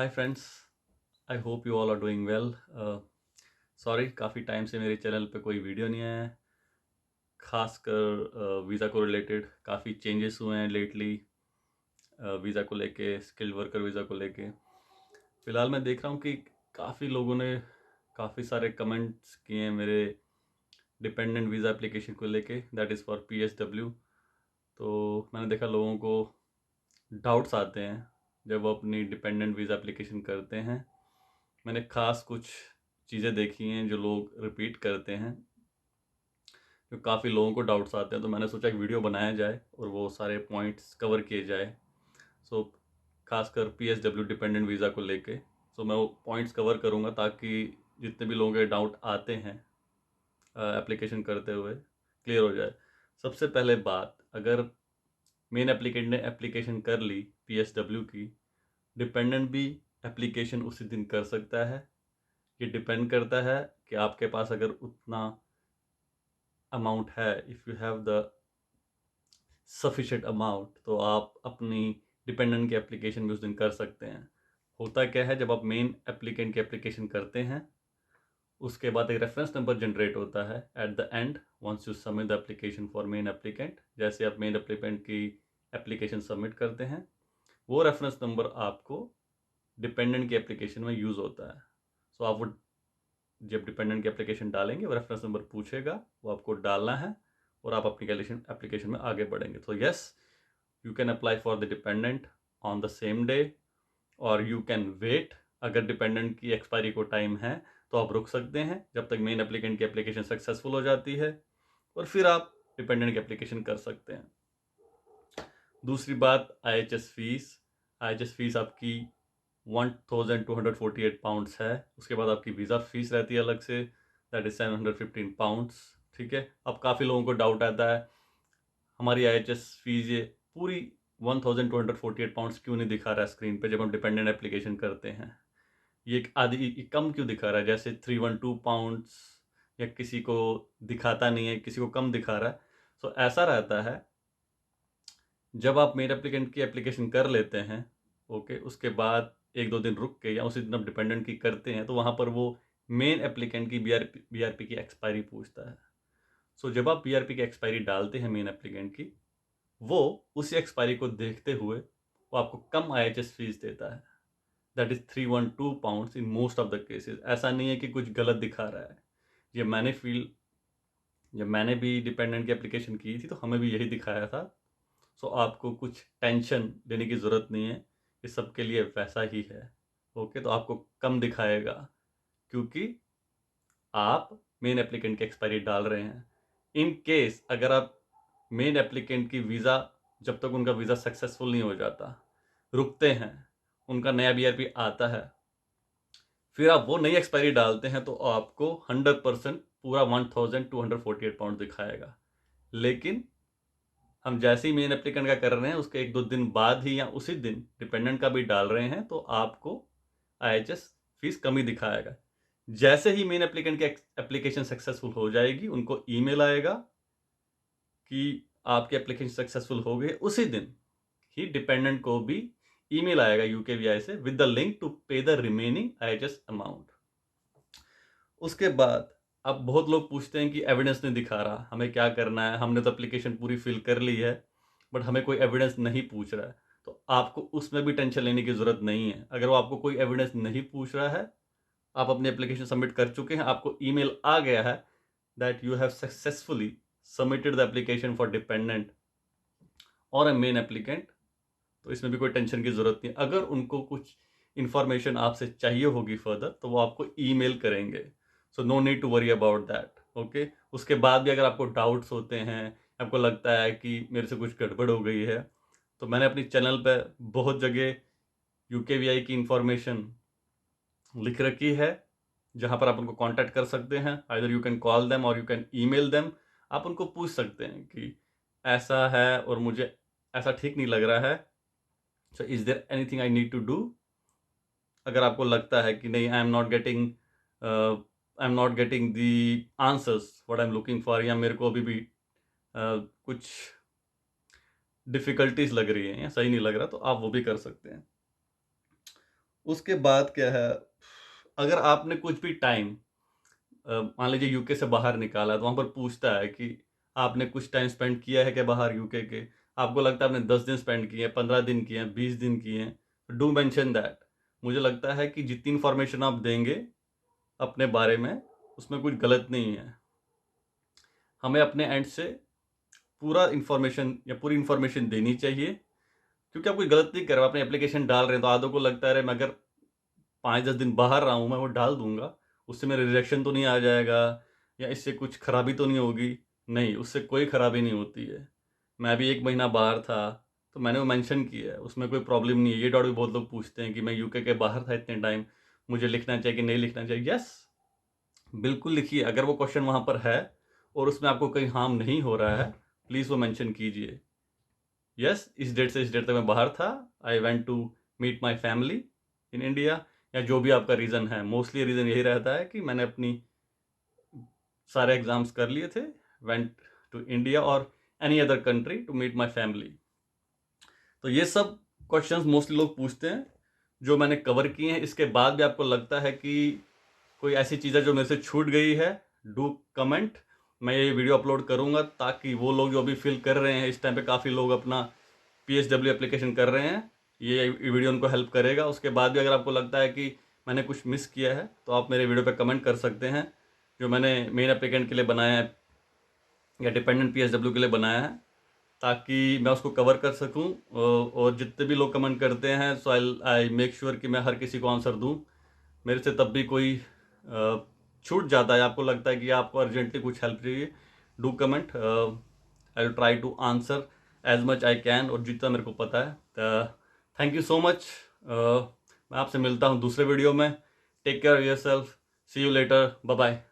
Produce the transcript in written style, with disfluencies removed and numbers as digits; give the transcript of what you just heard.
Hi friends, I hope you all are doing well. Sorry, काफ़ी time से मेरे channel पे कोई वीडियो नहीं आया है। खासकर वीज़ा को रिलेटेड काफ़ी चेंजेस हुए हैं लेटली, वीज़ा को लेके, स्किल्ड वर्कर वीज़ा को लेके। फ़िलहाल मैं देख रहा हूँ कि काफ़ी लोगों ने काफ़ी सारे कमेंट्स किए हैं मेरे डिपेंडेंट वीज़ा एप्लीकेशन को लेके, दैट इज़ फॉर PSW। तो मैंने देखा लोगों को डाउट्स आते हैं जब वो अपनी डिपेंडेंट वीज़ा एप्लीकेशन करते हैं। मैंने ख़ास कुछ चीज़ें देखी हैं जो लोग रिपीट करते हैं, जो काफ़ी लोगों को डाउट्स आते हैं। तो मैंने सोचा एक वीडियो बनाया जाए और वो सारे पॉइंट्स कवर किए जाए। सो खासकर PSW डिपेंडेंट वीज़ा को लेके मैं वो पॉइंट्स कवर करूँगा ताकि जितने भी लोगों के डाउट आते हैं एप्लीकेशन करते हुए क्लियर हो जाए। सबसे पहले बात, अगर मेन एप्लीकेंट ने एप्लीकेशन कर ली PSW की, डिपेंडेंट भी एप्लीकेशन उसी दिन कर सकता है। ये डिपेंड करता है कि आपके पास अगर उतना अमाउंट है, if you have the sufficient amount, तो आप अपनी डिपेंडेंट की एप्लीकेशन भी उस दिन कर सकते हैं। होता क्या है, जब आप मेन एप्लीकेंट की एप्लीकेशन करते हैं, उसके बाद एक रेफरेंस नंबर जनरेट होता है at the end once you submit the application for main applicant. जैसे आप मेन एप्लीकेंट की एप्लीकेशन सबमिट करते हैं, वो रेफरेंस नंबर आपको डिपेंडेंट की एप्लीकेशन में यूज़ होता है। सो आप वो जब डिपेंडेंट की एप्लीकेशन डालेंगे, वो रेफरेंस नंबर पूछेगा, वो आपको डालना है और आप अपनी एप्लीकेशन में आगे बढ़ेंगे। तो yes, you can apply for the dependent on the same day और यू कैन वेट। अगर डिपेंडेंट की एक्सपायरी को टाइम है तो आप रुक सकते हैं जब तक मेन एप्लीकेंट की एप्लीकेशन सक्सेसफुल हो जाती है, और फिर आप डिपेंडेंट की एप्लीकेशन कर सकते हैं। दूसरी बात, IHS फीस। IHS फीस आपकी 1248 है। उसके बाद आपकी वीज़ा फीस रहती है अलग से, दैट इज़ 715 ठीक है। अब काफ़ी लोगों को डाउट आता है, हमारी IHS फीस ये पूरी 1248 क्यों नहीं दिखा रहा है स्क्रीन पे जब हम डिपेंडेंट एप्लीकेशन करते हैं। ये एक आधी ये कम क्यों दिखा रहा है, जैसे 312 या किसी को दिखाता नहीं है, किसी को कम दिखा रहा है। सो ऐसा रहता है, जब आप मेन एप्लीकेंट की एप्लीकेशन कर लेते हैं, ओके, उसके बाद एक दो दिन रुक के या उसी दिन आप डिपेंडेंट की करते हैं, तो वहाँ पर वो मेन एप्लीकेंट की BRP की एक्सपायरी पूछता है। सो जब आप BRP की एक्सपायरी डालते हैं मेन एप्लीकेंट की, वो उसी एक्सपायरी को देखते हुए वो आपको कम IHS फीस देता है, that is £312 in most of the cases. ऐसा नहीं है कि कुछ गलत दिखा रहा है। ये मैंने फील जब मैंने भी डिपेंडेंट की एप्लीकेशन की थी तो हमें भी यही दिखाया था। सो आपको कुछ टेंशन लेने की ज़रूरत नहीं है, ये सबके लिए वैसा ही है। ओके, तो आपको कम दिखाएगा क्योंकि आप मेन एप्लीकेंट की एक्सपायरी डाल रहे हैं। इन केस अगर आप मेन एप्लीकेंट की वीज़ा, जब तक उनका वीज़ा सक्सेसफुल नहीं हो जाता, रुकते हैं, उनका नया BRP आता है, फिर आप वो नई एक्सपायरी डालते हैं, तो आपको 100% पूरा 1248 दिखाएगा। लेकिन हम जैसे ही मेन एप्लीकेंट का कर रहे हैं, उसके एक दो दिन बाद ही या उसी दिन डिपेंडेंट का भी डाल रहे हैं, तो आपको IHS फीस कम ही दिखाएगा। जैसे ही मेन एप्लीकेंट की एप्लीकेशन सक्सेसफुल हो जाएगी, उनको ईमेल आएगा कि आपकी एप्लीकेशन सक्सेसफुल हो गई। उसी दिन ही डिपेंडेंट को भी ईमेल आएगा UKVI से विद द लिंक टू पे द रिमेनिंग IHS अमाउंट। उसके बाद अब बहुत लोग पूछते हैं कि एविडेंस नहीं दिखा रहा, हमें क्या करना है, हमने तो एप्लीकेशन पूरी फिल कर ली है बट हमें कोई एविडेंस नहीं पूछ रहा है। तो आपको उसमें भी टेंशन लेने की ज़रूरत नहीं है। अगर वो आपको कोई एविडेंस नहीं पूछ रहा है, आप अपनी एप्लीकेशन सबमिट कर चुके हैं, आपको ईमेल आ गया है that you have successfully submitted the application for dependent और अ मेन एप्लीकेंट, तो इसमें भी कोई टेंशन की ज़रूरत नहीं। अगर उनको कुछ इन्फॉर्मेशन आपसे चाहिए होगी फर्दर, तो वो आपको ईमेल करेंगे। So no need to worry about that. Okay, उसके बाद भी अगर आपको डाउट्स होते हैं, आपको लगता है कि मेरे से कुछ गड़बड़ हो गई है, तो मैंने अपनी चैनल पे बहुत जगह UKVI की इंफॉर्मेशन लिख रखी है, जहाँ पर आप उनको कांटेक्ट कर सकते हैं। Either you can call them और यू कैन ईमेल देम। आप उनको पूछ सकते हैं कि ऐसा है और मुझे ऐसा ठीक नहीं लग रहा है, so is there anything I need to do. अगर आपको लगता है कि नहीं, I am not getting the answers what I am looking for, या मेरे को अभी भी कुछ डिफ़िकल्टीज लग रही हैं या सही नहीं लग रहा, तो आप वो भी कर सकते हैं। उसके बाद क्या है, अगर आपने कुछ भी टाइम मान लीजिए यूके से बाहर निकाला, तो वहाँ पर पूछता है कि आपने कुछ टाइम स्पेंड किया है क्या बाहर यूके के, आपको लगता है आपने 10 दिन स्पेंड किए हैं, 15 दिन किए हैं, 20 दिन किए हैं, डू मेंशन दैट। मुझे लगता है कि जितनी इन्फॉर्मेशन आप देंगे अपने बारे में, उसमें कुछ गलत नहीं है। हमें अपने एंड से पूरा इन्फॉर्मेशन या पूरी इन्फॉर्मेशन देनी चाहिए, क्योंकि आप कोई गलत नहीं कर रहे हो, अपनी एप्लीकेशन डाल रहे हैं, तो आधों को लगता है अरे मैं अगर 5-10 दिन बाहर रहा हूँ, मैं वो डाल दूंगा, उससे मेरा रिजेक्शन तो नहीं आ जाएगा, या इससे कुछ खराबी तो नहीं होगी। नहीं, उससे कोई खराबी नहीं होती है। मैं भी 1 महीना बाहर था, तो मैंने वो मेंशन किया है, उसमें कोई प्रॉब्लम नहीं है। ये डाउट भी बहुत लोग पूछते हैं कि मैं यूके के बाहर था इतने टाइम, मुझे लिखना चाहिए कि नहीं लिखना चाहिए। यस, बिल्कुल लिखिए, अगर वो क्वेश्चन वहाँ पर है और उसमें आपको कहीं हार्म नहीं हो रहा है, प्लीज़ वो मेंशन कीजिए। यस, इस डेट से इस डेट तक मैं बाहर था, I went to meet my family in India, या जो भी आपका रीज़न है। मोस्टली रीज़न यही रहता है कि मैंने अपनी सारे एग्ज़ाम्स कर लिए थे, वेंट टू इंडिया और any other country to meet my family. तो ये सब क्वेश्चंस मोस्टली लोग पूछते हैं, जो मैंने कवर किए हैं। इसके बाद भी आपको लगता है कि कोई ऐसी चीज़ है जो मेरे से छूट गई है, डू कमेंट। मैं ये वीडियो अपलोड करूँगा ताकि वो लोग जो अभी फिल कर रहे हैं, इस टाइम पे काफ़ी लोग अपना PSW एप्लीकेशन कर रहे हैं, ये वीडियो उनको हेल्प करेगा। उसके बाद भी अगर आपको लगता है कि मैंने कुछ मिस किया है, तो आप मेरे वीडियो पे कमेंट कर सकते हैं, जो मैंने मेन एप्लीकेंट के लिए बनाया है या डिपेंडेंट PSW के लिए बनाया है, ताकि मैं उसको कवर कर सकूं। और जितने भी लोग कमेंट करते हैं, सो आई मेक श्योर कि मैं हर किसी को आंसर दूं। मेरे से तब भी कोई छूट जाता है, आपको लगता है कि आपको अर्जेंटली कुछ हेल्प चाहिए, do comment, I will try to answer as much I can, और जितना मेरे को पता है। Thank you so much. मैं आपसे मिलता हूँ दूसरे वीडियो में। Take care of yourself, see you later, bye bye.